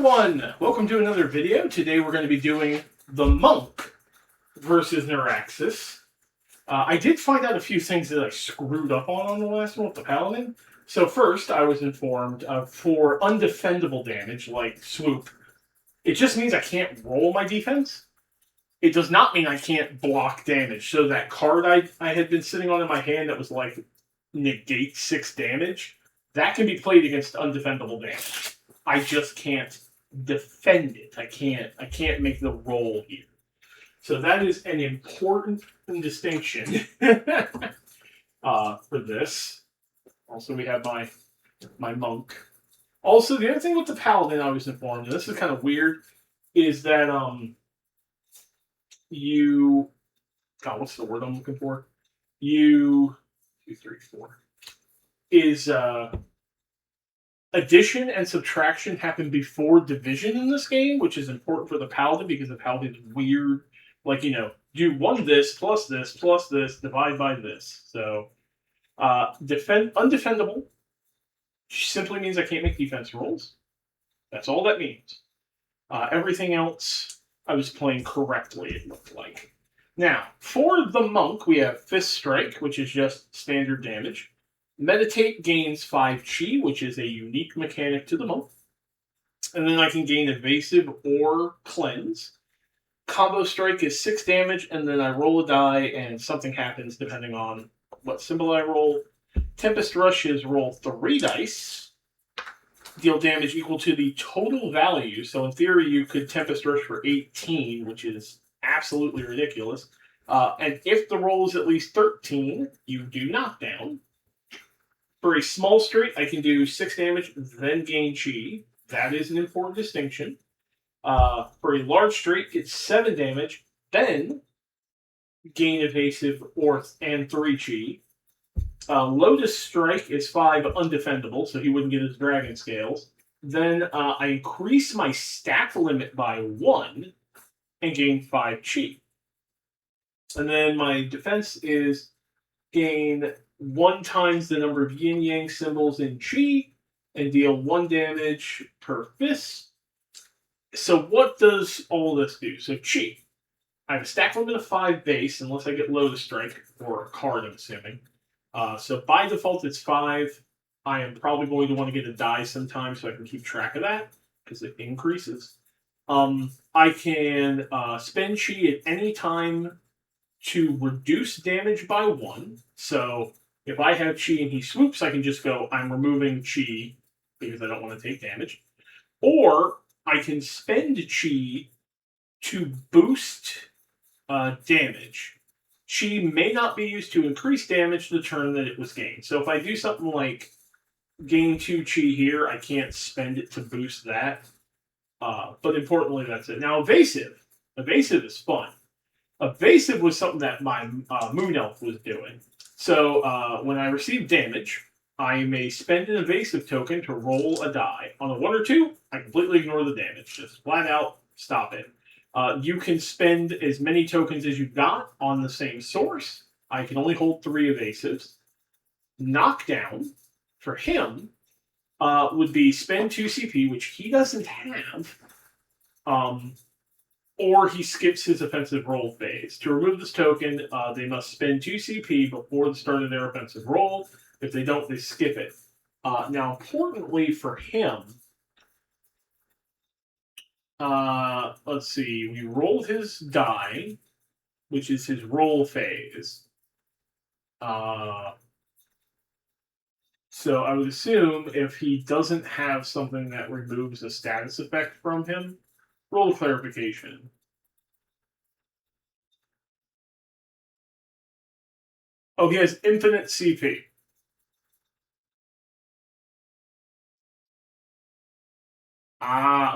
everyone! Welcome to another video. Today we're going to be doing the Monk versus Naraxus. I did find out a few things that I screwed up on the last one with the Paladin. So first, I was informed for undefendable damage, like swoop, it just means I can't roll my defense. It does not mean I can't block damage. So that card I had been sitting on in my hand that was like negate 6 damage, that can be played against undefendable damage. I just can't defend it. I can't make the roll here. So that is an important distinction for this. Also, we have my monk. Also, the other thing with the Paladin I was informed, and this is kind of weird, is that you, God, what's the word I'm looking for? You, 2, 3, 4, is addition and subtraction happen before division in this game, which is important for the Paladin because the Paladin is weird. Like, do this, divide by this. So, undefendable simply means I can't make defense rolls. That's all that means. Everything else, I was playing correctly, it looked like. Now, for the Monk, we have Fist Strike, which is just standard damage. Meditate gains 5 chi, which is a unique mechanic to the Monk. And then I can gain Evasive or Cleanse. Combo Strike is 6 damage, and then I roll a die, and something happens depending on what symbol I roll. Tempest Rush is roll 3 dice. Deal damage equal to the total value. So in theory, you could Tempest Rush for 18, which is absolutely ridiculous. And if the roll is at least 13, you do knockdown. For a small straight, I can do 6 damage, then gain chi. That is an important distinction. For a large straight, it's 7 damage, then gain evasive and 3 chi. Lotus Strike is 5 undefendable, so he wouldn't get his dragon scales. Then I increase my stack limit by 1 and gain 5 chi. And then my defense is gain 1 times the number of yin-yang symbols in chi and deal 1 damage per fist. So what does all this do? So chi. I have a stack limit of 5 base, unless I get Lotus Strike, or a card, I'm assuming. So by default, it's 5. I am probably going to want to get a die sometime so I can keep track of that, because it increases. I can spend chi at any time to reduce damage by 1. So if I have chi and he swoops, I can just go, I'm removing chi because I don't want to take damage. Or I can spend chi to boost damage. Chi may not be used to increase damage the turn that it was gained. So if I do something like gain 2 chi here, I can't spend it to boost that. But importantly, that's it. Now, evasive. Evasive is fun. Evasive was something that my Moon Elf was doing. So when I receive damage, I may spend an evasive token to roll a die. On a 1 or 2, I completely ignore the damage. Just flat out stop it. You can spend as many tokens as you've got on the same source. I can only hold 3 evasives. Knockdown, for him, would be spend 2 CP, which he doesn't have. Or he skips his offensive roll phase. To remove this token, they must spend 2 CP before the start of their offensive roll. If they don't, they skip it. Now, importantly for him, let's see, we rolled his die, which is his roll phase. So I would assume if he doesn't have something that removes a status effect from him, roll clarification. Oh, he has infinite CP.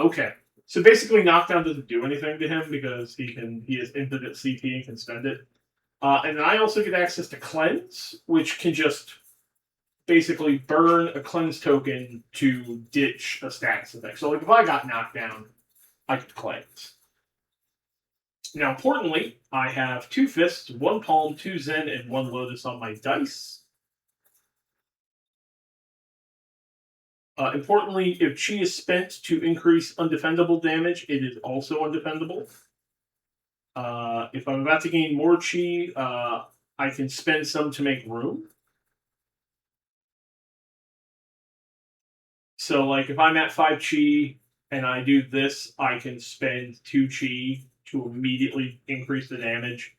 Okay. So basically, knockdown doesn't do anything to him because he has infinite CP and can spend it. And then I also get access to Cleanse, which can just basically burn a Cleanse token to ditch a status effect. So like if I got knocked down, I could Cleanse. Now, importantly, I have 2 fists, 1 palm, 2 zen, and 1 lotus on my dice. Importantly, if chi is spent to increase undefendable damage, it is also undefendable. If I'm about to gain more chi, I can spend some to make room. So, like, if I'm at 5 chi and I do this, I can spend 2 chi to immediately increase the damage.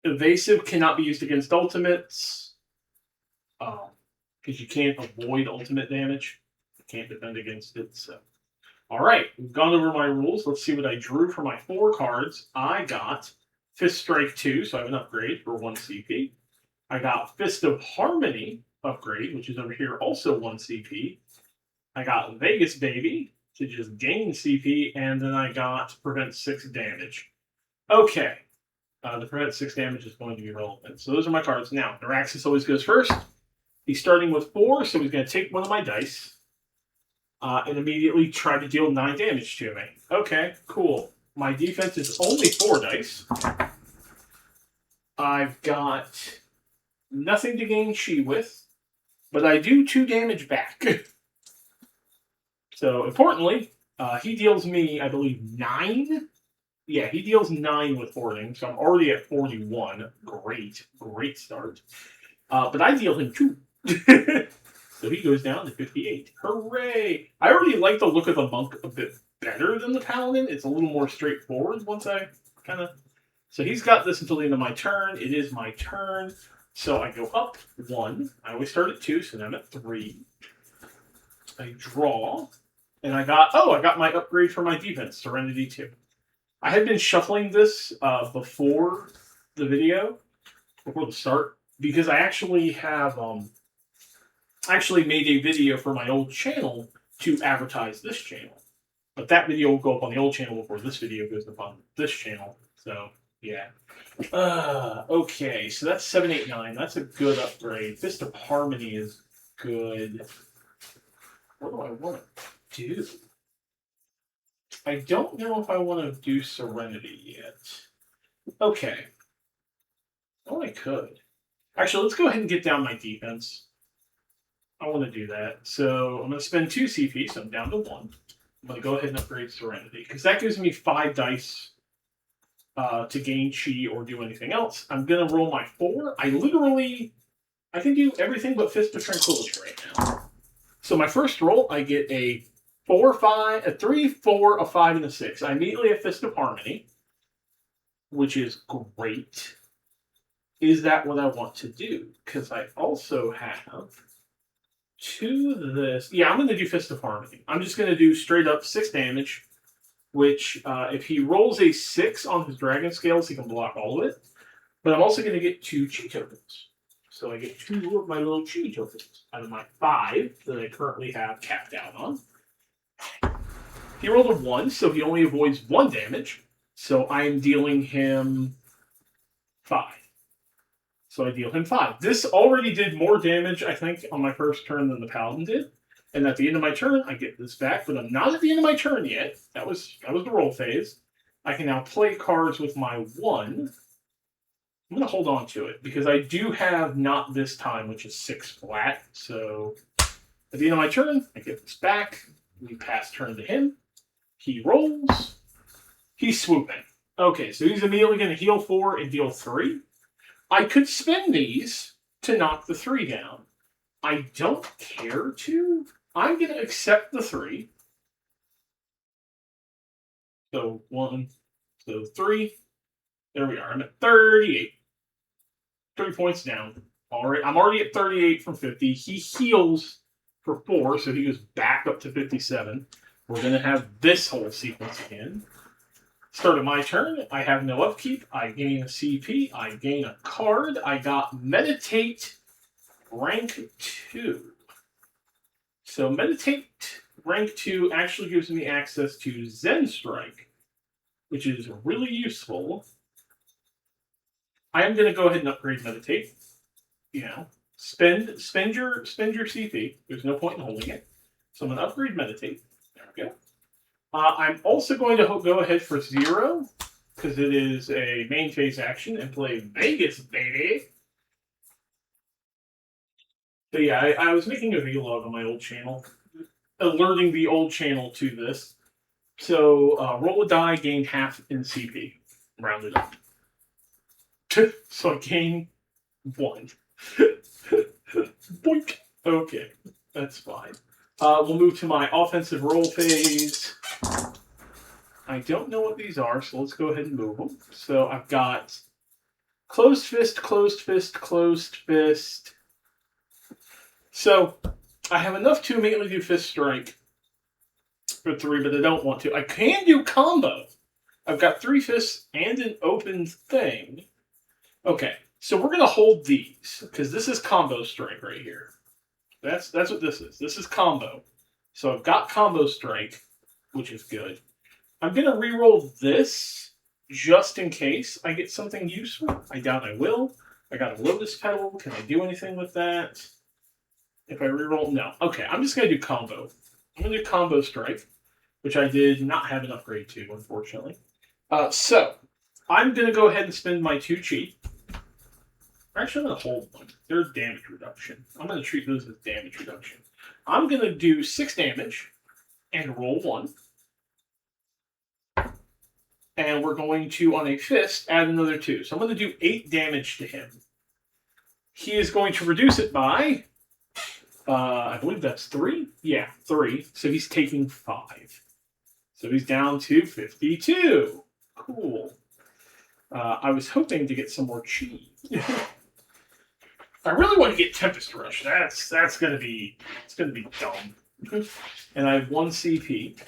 Evasive cannot be used against ultimates, because you can't avoid ultimate damage. You can't defend against it. So, all right, we've gone over my rules. Let's see what I drew for my 4 cards. I got Fist Strike 2, so I have an upgrade for 1 CP. I got Fist of Harmony upgrade, which is over here, also 1 CP. I got Vegas Baby to just gain CP, and then I got Prevent 6 damage. Okay, the Prevent 6 damage is going to be relevant. So those are my cards. Now, Naraxus always goes first. He's starting with 4, so he's going to take one of my dice and immediately try to deal 9 damage to me. Okay, cool. My defense is only 4 dice. I've got nothing to gain chi with, but I do 2 damage back. So, importantly, he deals me, I believe, 9. Yeah, he deals 9 with hoarding, so I'm already at 41. Great start. But I deal him 2. So he goes down to 58. Hooray! I already like the look of the monk a bit better than the paladin. It's a little more straightforward once I kind of... So he's got this until the end of my turn. It is my turn. So I go up 1. I always start at 2, so now I'm at 3. I draw. And I got my upgrade for my defense, Serenity 2. I had been shuffling this before the video, before the start, because I actually have made a video for my old channel to advertise this channel. But that video will go up on the old channel before this video goes up on this channel. So, yeah. Okay, so that's 7, 8, 9. That's a good upgrade. Fist of Harmony is good. What do I want to do? I don't know if I want to do Serenity yet. Okay. Oh, I could. Actually, let's go ahead and get down my defense. I want to do that. So I'm going to spend 2 CP, so I'm down to 1. I'm going to go ahead and upgrade Serenity, because that gives me 5 dice to gain chi or do anything else. I'm going to roll my 4. I can do everything but Fist of Tranquility right now. So my first roll, I get a 4, 5, a 3, 4, a 5, and a 6. I immediately have Fist of Harmony, which is great. Is that what I want to do? Because I also have 2 this. Yeah, I'm going to do Fist of Harmony. I'm just going to do straight up 6 damage, which if he rolls a 6 on his dragon scales, he can block all of it. But I'm also going to get 2 chi tokens. So I get 2 of my little chi tokens out of my 5 that I currently have capped out on. He rolled a 1, so he only avoids 1 damage. So I am dealing him 5. So I deal him 5. This already did more damage, I think, on my first turn than the Paladin did. And at the end of my turn, I get this back, but I'm not at the end of my turn yet. That was the roll phase. I can now play cards with my 1. I'm going to hold on to it, because I do have not this time, which is 6 flat. So at the end of my turn, I get this back. We pass turn to him. He rolls. He's swooping. Okay, so he's immediately going to heal 4 and deal 3. I could spend these to knock the 3 down. I don't care to. I'm going to accept the 3. So 1, so 3. There we are. I'm at 38. 3 points down. All right, I'm already at 38 from 50. He heals for 4, so he goes back up to 57. We're going to have this whole sequence again. Start of my turn. I have no upkeep. I gain a CP. I gain a card. I got Meditate rank 2. So Meditate rank 2 actually gives me access to Zen Strike, which is really useful. I am going to go ahead and upgrade Meditate. You know, spend your CP. There's no point in holding it. So I'm going to upgrade Meditate. There we go. I'm also going to go ahead for 0, because it is a main phase action, and play Vegas, baby. But yeah, I was making a vlog on my old channel, alerting the old channel to this. So roll a die, gain half in CP, rounded up. So I gain 1. Boink. Okay, that's fine. We'll move to my offensive roll phase. I don't know what these are, so let's go ahead and move them. So I've got closed fist, closed fist, closed fist. So I have enough to immediately do fist strike for 3, but I don't want to. I can do combo. I've got 3 fists and an open thing. Okay, so we're gonna hold these because this is combo strike right here. That's what this is. This is combo. So I've got combo strike, which is good. I'm gonna reroll this just in case I get something useful. I doubt I will. I got a lotus petal. Can I do anything with that? If I reroll, no. Okay, I'm just gonna do combo. I'm gonna do combo strike, which I did not have an upgrade to, unfortunately. So I'm gonna go ahead and spend my 2 chi. Actually, I'm gonna hold 1. They're damage reduction. I'm gonna treat those as damage reduction. I'm gonna do 6 damage and roll 1. And we're going to, on a fist, add another 2. So I'm going to do 8 damage to him. He is going to reduce it by, I believe that's 3? Yeah, 3. So he's taking 5. So he's down to 52. Cool. I was hoping to get some more chi. I really want to get Tempest Rush. That's gonna be dumb. And I have 1 CP.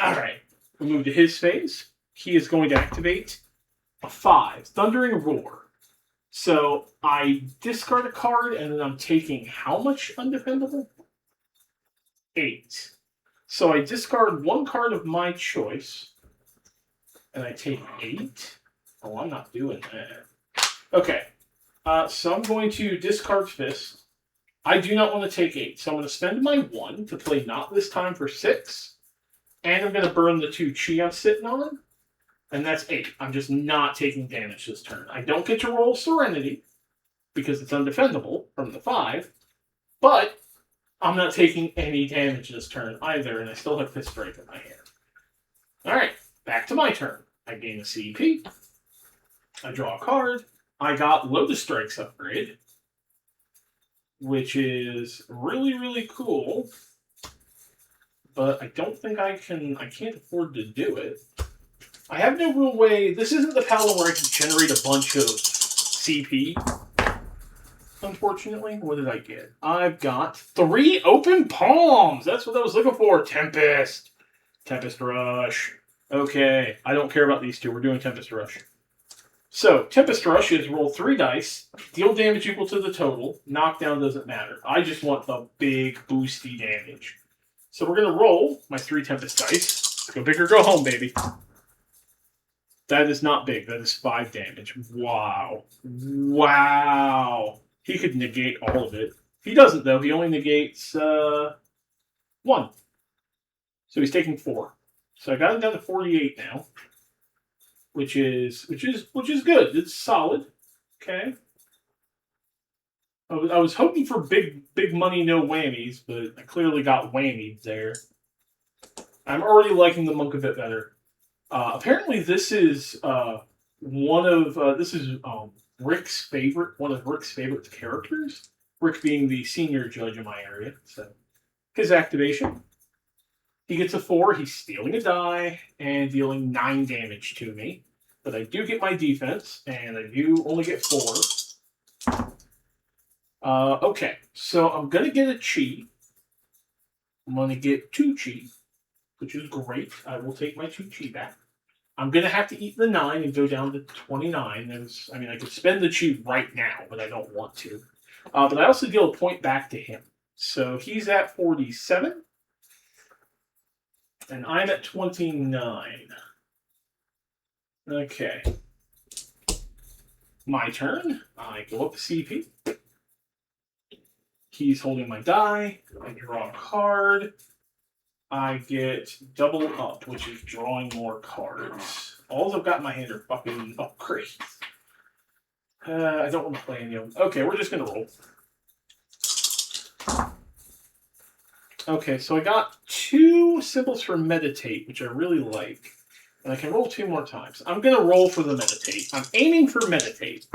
All right. We move to his phase. He is going to activate a 5, Thundering Roar. So I discard a card, and then I'm taking how much undefendable? 8. So I discard 1 card of my choice, and I take 8. Oh, I'm not doing that. Okay, so I'm going to discard Fist. I do not want to take 8, so I'm going to spend my 1 to play Not This Time for 6, and I'm going to burn the 2 chi I'm sitting on. And that's 8. I'm just not taking damage this turn. I don't get to roll Serenity because it's undefendable from the 5, but I'm not taking any damage this turn either, and I still have Fist Strike in my hand. Alright, back to my turn. I gain a CP. I draw a card. I got Lotus Strike's upgrade, which is really, really cool, but I don't think I can't afford to do it. I have no real way. This isn't the Paladin where I can generate a bunch of CP. Unfortunately, what did I get? I've got 3 open palms. That's what I was looking for. Tempest. Tempest Rush. Okay, I don't care about these 2. We're doing Tempest Rush. So, Tempest Rush is roll 3 dice, deal damage equal to the total. Knockdown doesn't matter. I just want the big boosty damage. So we're going to roll my 3 Tempest dice. Go big or go home, baby. That is not big. That is 5 damage. Wow. Wow. He could negate all of it. He doesn't, though. He only negates 1. So he's taking 4. So I got him down to 48 now. Which is good. It's solid. Okay. I was hoping for big money, no whammies, but I clearly got whammied there. I'm already liking the monk a bit better. Apparently, this is Rick's favorite, one of Rick's favorite characters. Rick being the senior judge in my area. So his activation, he gets a 4. He's stealing a die and dealing 9 damage to me. But I do get my defense, and I do only get 4. Okay, so I'm gonna get a chi. I'm gonna get 2 chi, which is great. I will take my 2 chi back. I'm going to have to eat the 9 and go down to 29. I could spend the chi right now, but I don't want to. But I also deal a point back to him. So he's at 47. And I'm at 29. Okay. My turn. I go up CP. He's holding my die. I draw a card. I get double up, which is drawing more cards. All I've got in my hand are fucking upgrades. I don't want to play any of them. Okay, we're just going to roll. Okay, so I got 2 symbols for meditate, which I really like. And I can roll 2 more times. I'm going to roll for the meditate. I'm aiming for meditate.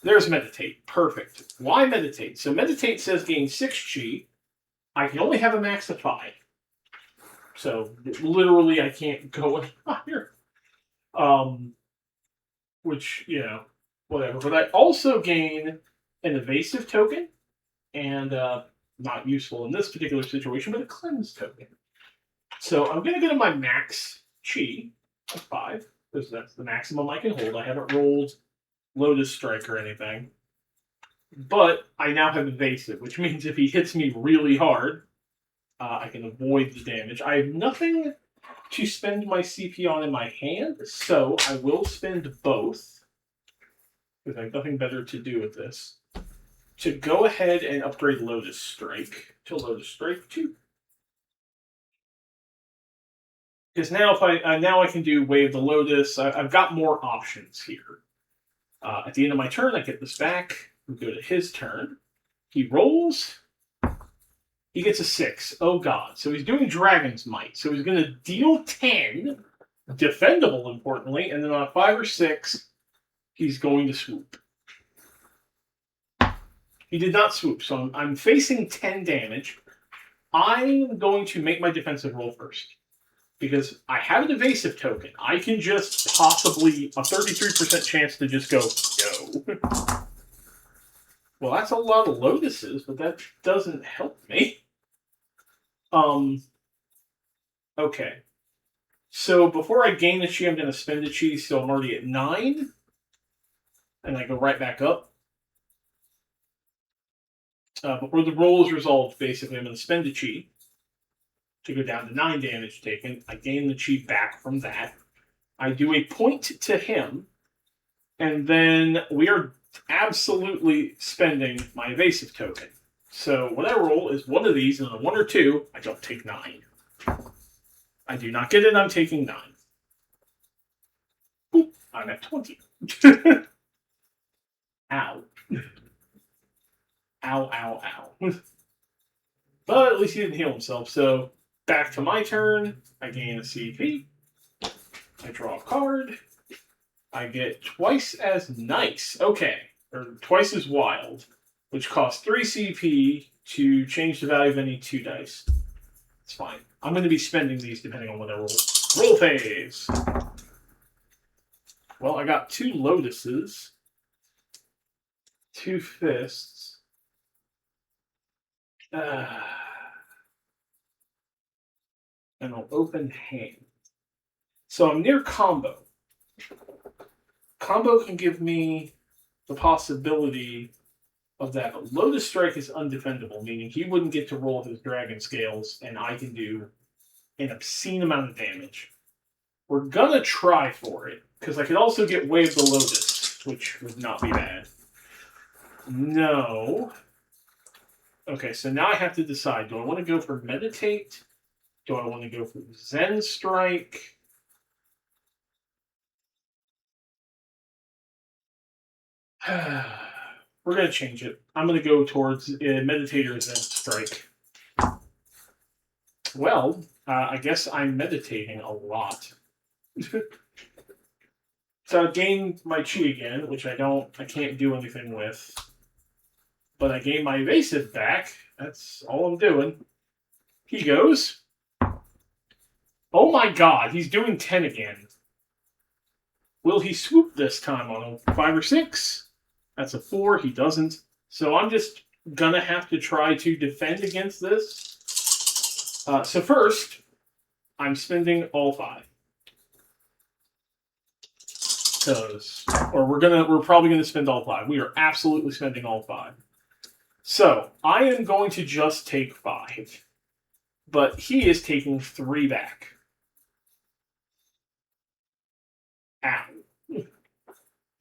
There's meditate. Perfect. Why meditate? So meditate says gain 6 chi. I can only have a max of 5. So literally I can't go any higher. Which, whatever. But I also gain an evasive token and not useful in this particular situation, but a cleanse token. So I'm going to go to my max chi of 5, because that's the maximum I can hold. I haven't rolled Lotus Strike or anything. But I now have evasive, which means if he hits me really hard, I can avoid the damage. I have nothing to spend my CP on in my hand, so I will spend both, because I have nothing better to do with this, to go ahead and upgrade Lotus Strike to Lotus Strike 2. Because now if I can do Wave the Lotus, I've got more options here. At the end of my turn, I get this back. We go to his turn. He rolls. He gets a 6. Oh god. So he's doing Dragon's Might. So he's going to deal 10, defendable importantly, and then on a 5 or 6, he's going to swoop. He did not swoop, so I'm facing 10 damage. I'm going to make my defensive roll first, because I have an evasive token. I can just possibly a 33% chance to just go, no. Well, that's a lot of Lotuses, but that doesn't help me. Okay. So before I gain the chi, I'm going to spend the chi, so I'm already at 9. And I go right back up. Before the roll is resolved, basically, I'm going to spend the chi to go down to 9 damage taken. I gain the chi back from that. I do a point to him, and then we are absolutely spending my evasive token. So what I roll is one of these, and on a 1 or 2, I don't take 9. I do not get it, I'm taking 9. Boop, I'm at 20. Ow. Ow, ow, ow. But at least he didn't heal himself, so back to my turn. I gain a CP. I draw a card. I get twice as nice. Okay. Or twice as wild, which costs 3 CP to change the value of any 2 dice. It's fine. I'm going to be spending these depending on what I roll. Roll phase! Well, I got 2 Lotuses, 2 Fists, and an open hand. So I'm near combo. Combo can give me the possibility of that. But Lotus Strike is undefendable, meaning he wouldn't get to roll his dragon scales, and I can do an obscene amount of damage. We're gonna try for it, because I could also get Wave the Lotus, which would not be bad. No. Okay, so now I have to decide, do I want to go for Meditate? Do I want to go for Zen Strike? We're going to change it. I'm going to go towards Meditator Zen Strike. Well, I guess I'm meditating a lot. So I gained my chi again, which I can't do anything with. But I gained my evasive back. That's all I'm doing. He goes. Oh my god, he's doing 10 again. Will he swoop this time on a 5 or 6? That's a 4. He doesn't. So I'm just gonna have to try to defend against this. So first, I'm spending all 5. We're probably gonna spend all 5. We are absolutely spending all 5. So I am going to just take 5, but he is taking 3 back. Ow.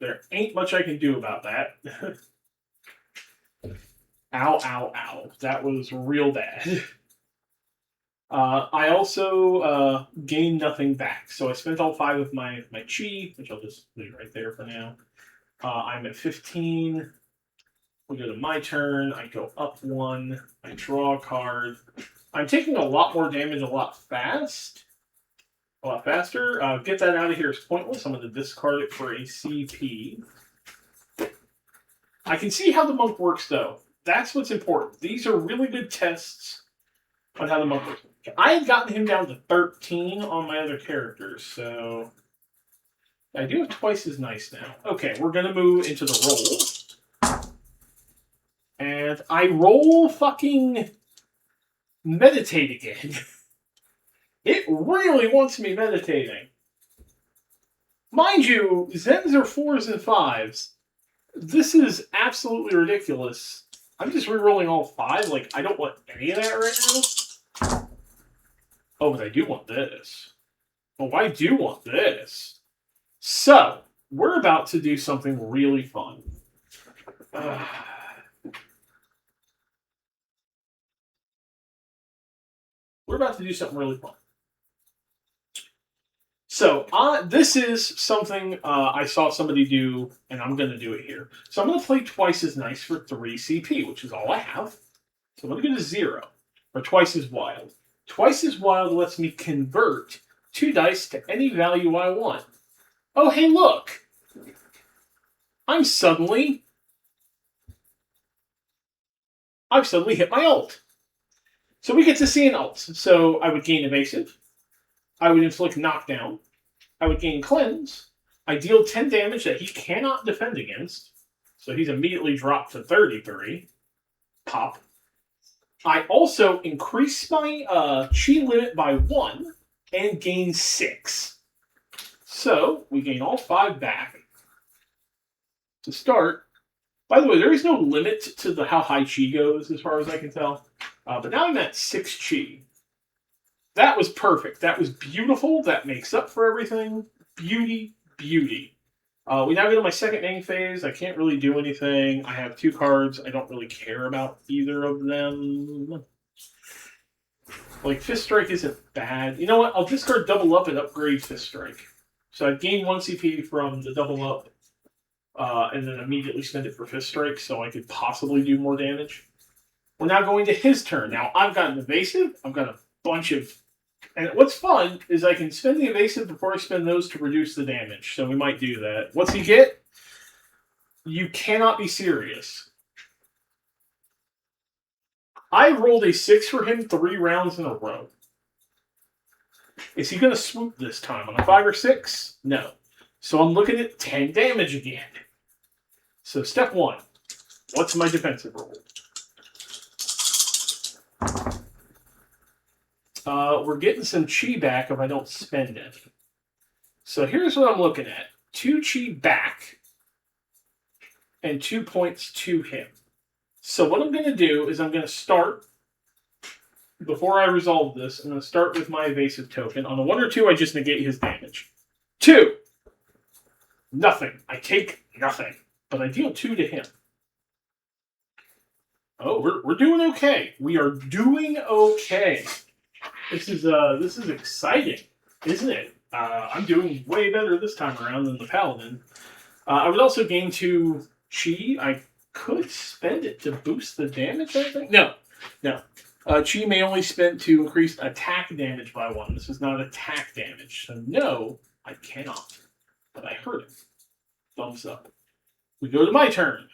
There ain't much I can do about that. Ow, ow, ow. That was real bad. I also gained nothing back. So I spent all 5 of my chi, which I'll just leave right there for now. I'm at 15. We go to my turn. I go up 1. I draw a card. I'm taking a lot more damage a lot faster. Get that out of here is pointless. I'm going to discard it for a CP. I can see how the monk works, though. That's what's important. These are really good tests on how the monk works. I had gotten him down to 13 on my other characters, so I do have twice as nice now. Okay, we're going to move into the roll. And I roll fucking meditate again. It really wants me meditating. Mind you, Zens are 4s and 5s. This is absolutely ridiculous. I'm just re-rolling all 5. Like, I don't want any of that right now. Oh, but I do want this. Oh, I do want this. So, we're about to do something really fun. We're about to do something really fun. So, this is something I saw somebody do, and I'm going to do it here. So I'm going to play twice as nice for 3 CP, which is all I have. So I'm going to go to 0, or twice as wild. Twice as wild lets me convert 2 dice to any value I want. Oh, hey, look! I've suddenly hit my ult. So we get to see an ult. So I would gain evasive. I would inflict knockdown. I would gain cleanse. I deal 10 damage that he cannot defend against. So he's immediately dropped to 33. Pop. I also increase my chi limit by 1 and gain 6. So we gain all 5 back. To start, by the way, there is no limit to how high chi goes as far as I can tell. But now I'm at 6 chi. That was perfect. That was beautiful. That makes up for everything. Beauty, beauty. We now go to my second main phase. I can't really do anything. I have 2 cards. I don't really care about either of them. Like, Fist Strike isn't bad. You know what? I'll discard Double Up and upgrade Fist Strike. So I'd gain 1 CP from the Double Up, and then immediately spend it for Fist Strike, so I could possibly do more damage. We're now going to his turn. Now, I've got an evasive. I've got a bunch of... And what's fun is I can spend the evasive before I spend those to reduce the damage. So we might do that. What's he get? You cannot be serious. I rolled a 6 for him 3 rounds in a row. Is he going to swoop this time? On a 5 or 6? No. So I'm looking at 10 damage again. So step 1. What's my defensive roll? We're getting some chi back if I don't spend it. So here's what I'm looking at. 2 chi back and 2 points to him. So what I'm going to do is I'm going to start, before I resolve this, I'm going to start with my evasive token. On a 1 or 2, I just negate his damage. 2. Nothing. I take nothing. But I deal 2 to him. Oh, we're doing okay. We are doing okay. This is exciting, isn't it? I'm doing way better this time around than the Paladin. I would also gain 2 chi. I could spend it to boost the damage, I think. No. Chi may only spend to increase attack damage by 1. This is not attack damage. So no, I cannot. But I heard it. Thumbs up. We go to my turn.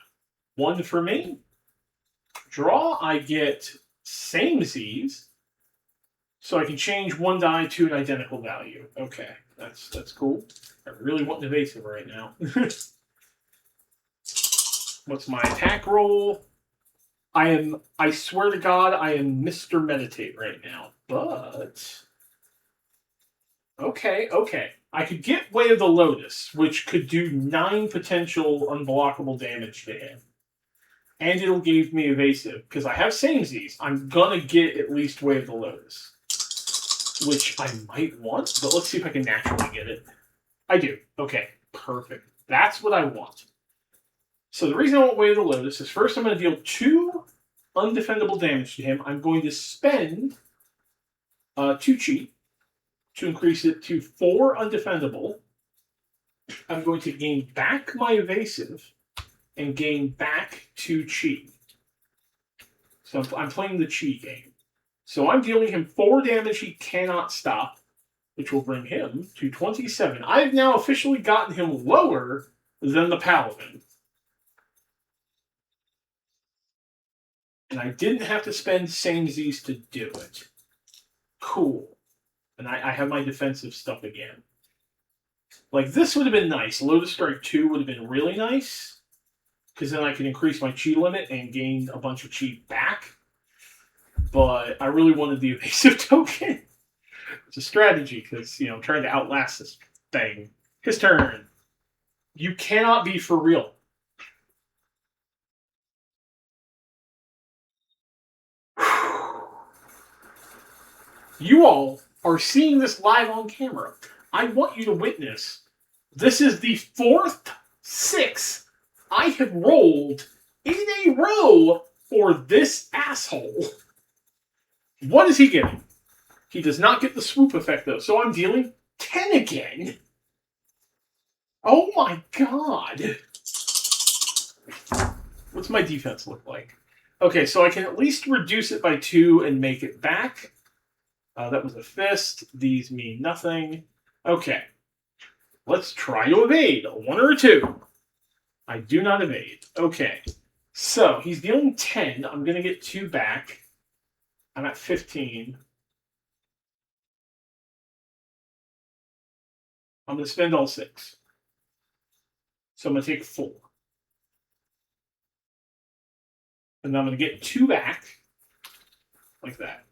1 for me. Draw, I get same Z's. So I can change 1 die to an identical value. Okay, that's cool. I really want an evasive right now. What's my attack roll? I swear to God, I am Mr. Meditate right now. But okay. I could get Way of the Lotus, which could do 9 potential unblockable damage to him. And it'll give me evasive, because I have samesies. I'm gonna get at least Way of the Lotus. Which I might want, but let's see if I can naturally get it. I do. Okay, perfect. That's what I want. So the reason I want Way of the Lotus is first I'm going to deal 2 undefendable damage to him. I'm going to spend 2 chi to increase it to 4 undefendable. I'm going to gain back my evasive and gain back 2 chi. So I'm playing the chi game. So I'm dealing him 4 damage he cannot stop, which will bring him to 27. I have now officially gotten him lower than the Paladin. And I didn't have to spend samesies to do it. Cool. And I have my defensive stuff again. Like, this would have been nice. Lotus Strike 2 would have been really nice. Because then I could increase my chi limit and gain a bunch of chi back. But I really wanted the evasive token. It's a strategy, because, I'm trying to outlast this thing. His turn. You cannot be for real. You all are seeing this live on camera. I want you to witness. This is the 4th 6 I have rolled in a row for this asshole. What is he getting? He does not get the swoop effect, though, so I'm dealing 10 again. Oh my god. What's my defense look like? Okay, so I can at least reduce it by 2 and make it back. That was a fist. These mean nothing. Okay. Let's try to evade. A 1 or a 2. I do not evade. Okay. So, he's dealing 10. I'm going to get 2 back. I'm at 15. I'm going to spend all 6. So I'm going to take 4. And I'm going to get 2 back. Like that.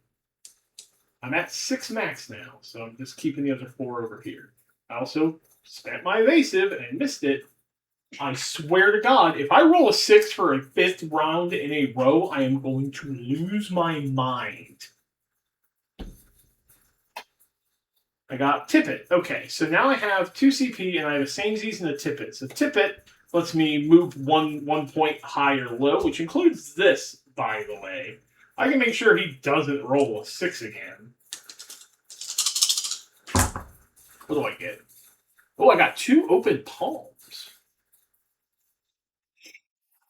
I'm at 6 max now, so I'm just keeping the other 4 over here. I also spent my evasive and missed it. I swear to God, if I roll a 6 for a 5th round in a row, I am going to lose my mind. I got Tippet. Okay, so now I have 2 CP and I have a samesies and a Tippet. So Tippet lets me move one point high or low, which includes this, by the way. I can make sure he doesn't roll a 6 again. What do I get? Oh, I got 2 open palms.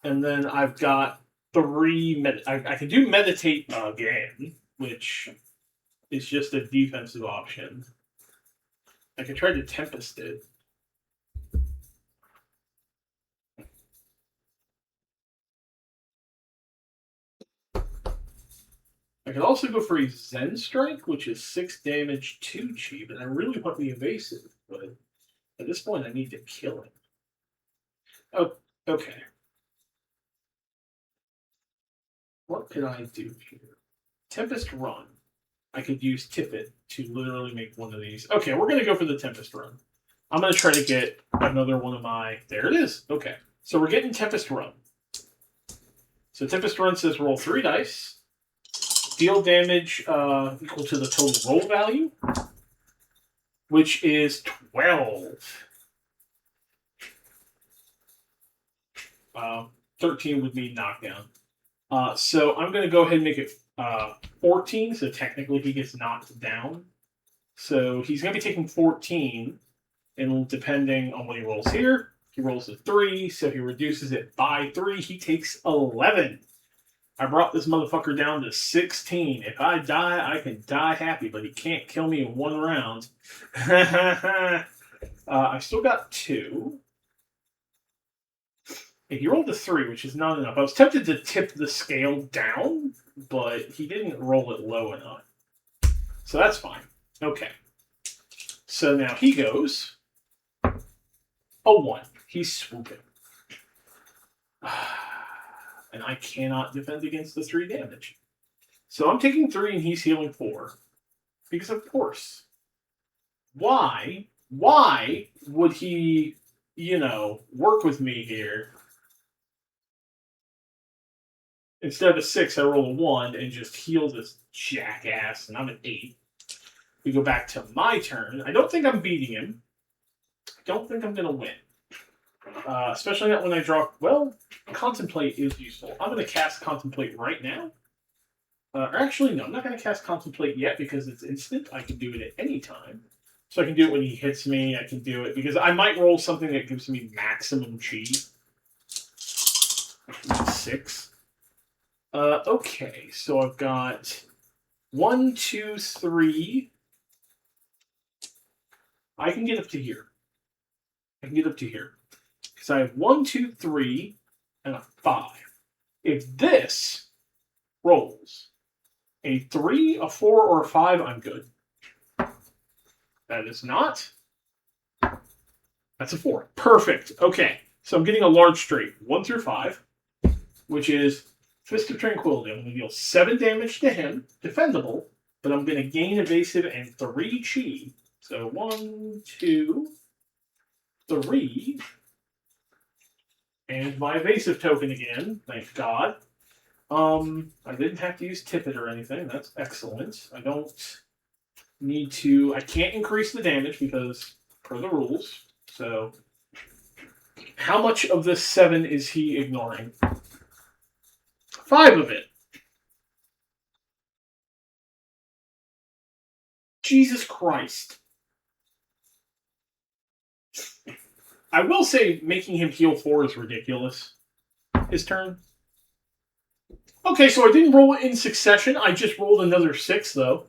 And then I've got 3... I can do Meditate again, which is just a defensive option. I can try to Tempest it. I could also go for a Zen Strike, which is 6 damage, 2 chi, but I really want the evasive. But at this point, I need to kill him. Oh, okay. What could I do here? Tempest Run. I could use Tippet to literally make one of these. Okay, we're going to go for the Tempest Run. I'm going to try to get another one of my... There it is. Okay. So we're getting Tempest Run. So Tempest Run says roll 3 dice. Deal damage equal to the total roll value, which is 12. 13 would mean knockdown. So I'm going to go ahead and make it 14, so technically he gets knocked down. So he's going to be taking 14, and depending on what he rolls here, he rolls a 3, so he reduces it by 3, he takes 11. I brought this motherfucker down to 16. If I die, I can die happy, but he can't kill me in 1 round. I still got 2. And he rolled a 3, which is not enough. I was tempted to tip the scale down, but he didn't roll it low enough. So that's fine. Okay. So now he goes a 1. He's swooping. And I cannot defend against the 3 damage. So I'm taking 3 and he's healing 4. Because of course. Why would he, work with me here? Instead of a 6, I roll a 1 and just heal this jackass, and I'm at 8. We go back to my turn. I don't think I'm beating him. I don't think I'm going to win. Especially not when I draw... Well, Contemplate is useful. I'm going to cast Contemplate right now. Or actually, no, I'm not going to cast Contemplate yet because it's instant. I can do it at any time. So I can do it when he hits me. I can do it because I might roll something that gives me maximum chi. 6. Okay, so I've got 1, 2, 3. I can get up to here. Because I have 1, 2, 3, and a 5. If this rolls a 3, a 4, or a 5, I'm good. That is not. That's a 4. Perfect. Okay. So I'm getting a large straight. 1 through 5, which is Fist of Tranquility. I'm going to deal 7 damage to him. Defendable. But I'm going to gain evasive and 3 chi. So 1, 2, 3. And my evasive token again. Thank God. I didn't have to use Tippet or anything. That's excellent. I don't need to... I can't increase the damage because per the rules. So, how much of this 7 is he ignoring? 5 of it. Jesus Christ. I will say making him heal 4 is ridiculous. His turn. Okay, so I didn't roll it in succession. I just rolled another 6, though.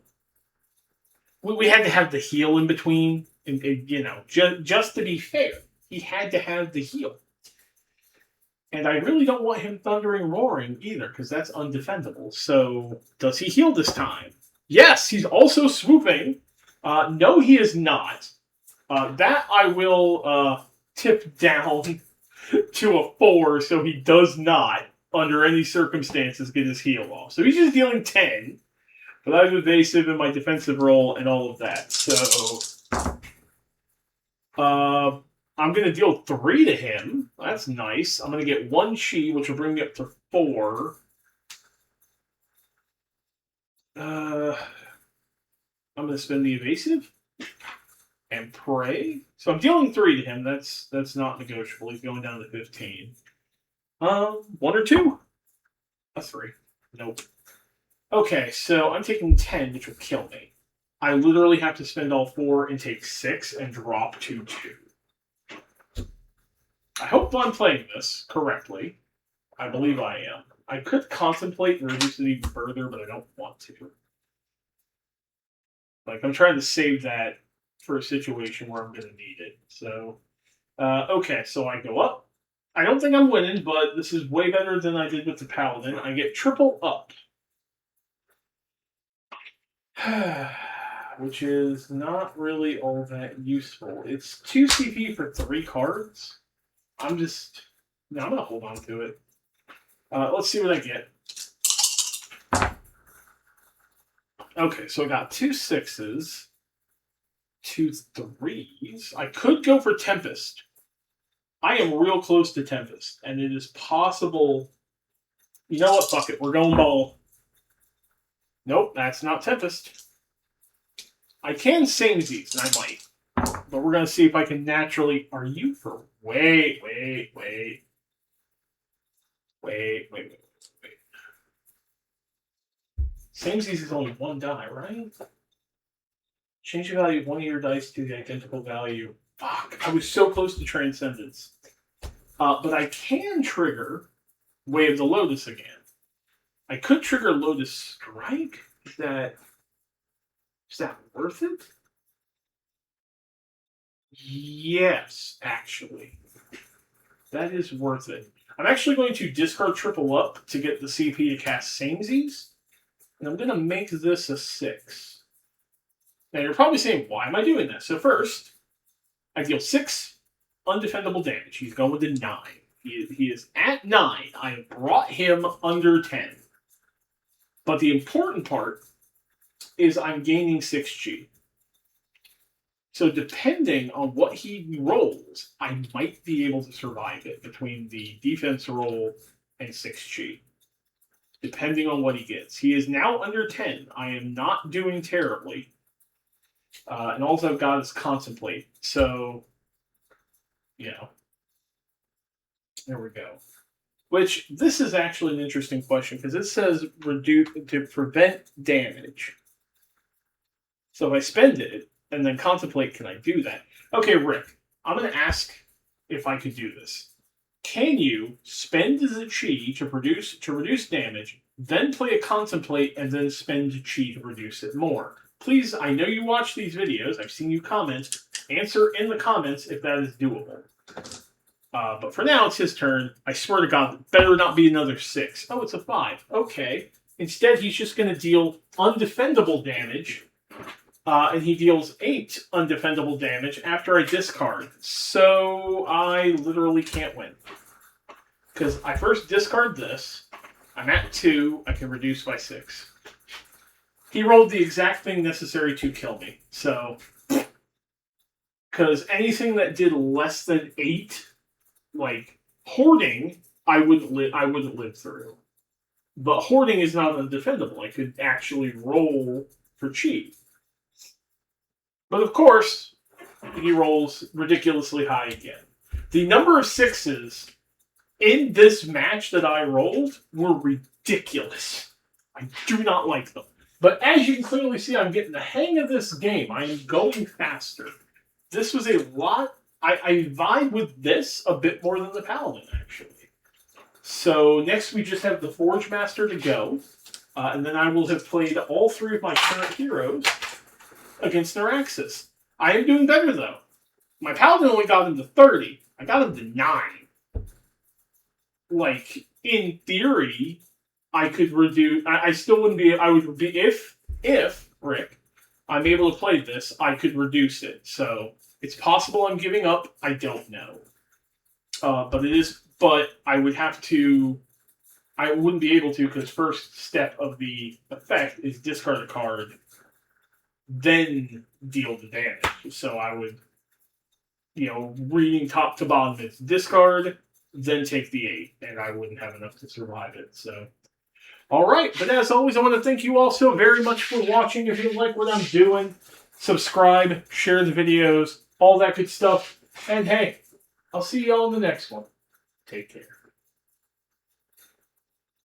We had to have the heal in between. And you know, just to be fair, he had to have the heal. And I really don't want him thundering roaring either, because that's undefendable. So, does he heal this time? Yes, he's also swooping. No, he is not. That I will tip down to a 4, so he does not, under any circumstances, get his heal off. So he's just dealing 10. But I have evasive in my defensive roll and all of that. So, I'm going to deal 3 to him. That's nice. I'm going to get 1 chi, which will bring me up to 4. I'm going to spend the evasive and pray. So I'm dealing 3 to him. That's not negotiable. He's going down to 15. 1 or 2? A 3. Nope. Okay, so I'm taking 10, which will kill me. I literally have to spend all 4 and take 6 and drop to 2. I hope I'm playing this correctly. I believe I am. I could contemplate and reduce it even further, but I don't want to. Like, I'm trying to save that for a situation where I'm going to need it. So, okay, so I go up. I don't think I'm winning, but this is way better than I did with the Paladin. I get triple up. Which is not really all that useful. It's 2 CP for 3 cards. I'm going to hold on to it. Let's see what I get. Okay, so I got 2 6s, 2 3s. I could go for Tempest. I am real close to Tempest, and it is possible... You know what? Fuck it. We're going ball. Nope, that's not Tempest. I can sing these, and I might. But we're going to see if I can naturally... Are you for... Wait. Samesies is only 1 die, right? Change the value of 1 of your dice to the identical value. Fuck, I was so close to Transcendence. But I can trigger Way of the Lotus again. I could trigger Lotus Strike. Is that worth it? Yes, actually. That is worth it. I'm actually going to discard triple up to get the CP to cast Samesies. And I'm going to make this a 6. Now you're probably saying, why am I doing this? So first, I deal 6 undefendable damage. He's going to 9. He is at 9. I have brought him under 10. But the important part is I'm gaining 6 chi. So depending on what he rolls, I might be able to survive it between the defense roll and 6 chi. Depending on what he gets. He is now under 10. I am not doing terribly. And all I've got is Contemplate. So, you know. There we go. Which, this is actually an interesting question, because it says reduce to prevent damage. So if I spend it, and then Contemplate, can I do that? Okay, Rick, I'm going to ask if I could do this. Can you spend the chi to reduce damage then play a Contemplate, and then spend Chi to reduce it more. Please, I know you watch these videos. I've seen you comment. Answer in the comments if that is doable. But for now, it's his turn. I swear to God, better not be another 6. Oh, it's a 5. Okay. Instead, he's just going to deal undefendable damage. And he deals 8 undefendable damage after I discard. So I literally can't win. Because I first discard this. I'm at 2. I can reduce by 6. He rolled the exact thing necessary to kill me. So, because anything that did less than 8, like hoarding, I wouldn't live through. But hoarding is not undefendable. I could actually roll for Chi. But of course, he rolls ridiculously high again. The number of 6s in this match that I rolled were ridiculous. I do not like them. But as you can clearly see, I'm getting the hang of this game. I am going faster. This was a lot. I vibe with this a bit more than the Paladin, actually. So next we just have the Forgemaster to go. And then I will have played all 3 of my current heroes against Naraxus. I am doing better, though. My Paladin only got him to 30. I got him to 9. Like, in theory, I could reduce... I still wouldn't be... I would be... If, Rick, I'm able to play this, I could reduce it. So, it's possible I'm giving up. I don't know. But it is... But I would have to... I wouldn't be able to, because first step of the effect is discard a card, then deal the damage. So I would, reading top to bottom, it's discard, then take the 8, and I wouldn't have enough to survive it. So, all right. But as always, I want to thank you all so very much for watching. If you like what I'm doing, subscribe, share the videos, all that good stuff. And hey, I'll see you all in the next one. Take care.